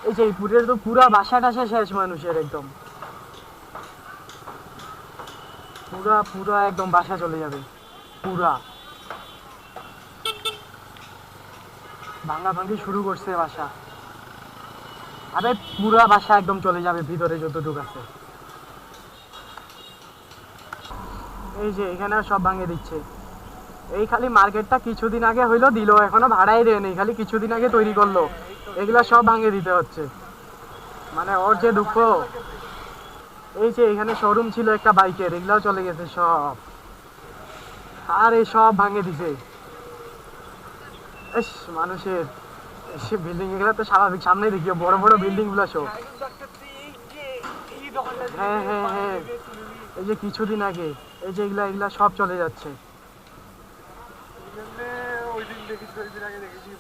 এই যে পুরের তো পুরা বাসা টাসা শেষ মানুষের একদম পুরা পুরা একদম বাসা চলে যাবে পুরা ভাঙা ভাঙি শুরু করছে বাসা আরে পুরা বাসা একদম চলে যাবে ভিতরে যতটুকু আছে এই যে এখানে সব ভাঙে দিচ্ছে এই খালি মার্কেটটা কিছুদিন আগে হইলো দিল এখনো ভাড়াই দেয়নি খালি কিছুদিন আগে তৈরি করলো এগুলা সব ভাঙে দিতে হচ্ছে মানে ওর যে দুঃখ এই যে এখানে শোরুম ছিল একটা বাইকের এগুলাও চলে গেছে সব আর এই সব ভাঙে দিছে এস মানুষের সে বিল্ডিং এগুলো তো স্বাভাবিক সামনে দেখি বড় বড় বিল্ডিং গুলো সব হ্যাঁ হ্যাঁ হ্যাঁ এই যে কিছুদিন আগে এই যে এগুলা এগুলা সব চলে যাচ্ছে ওই দিন দেখেছি ওই দিন আগে দেখেছি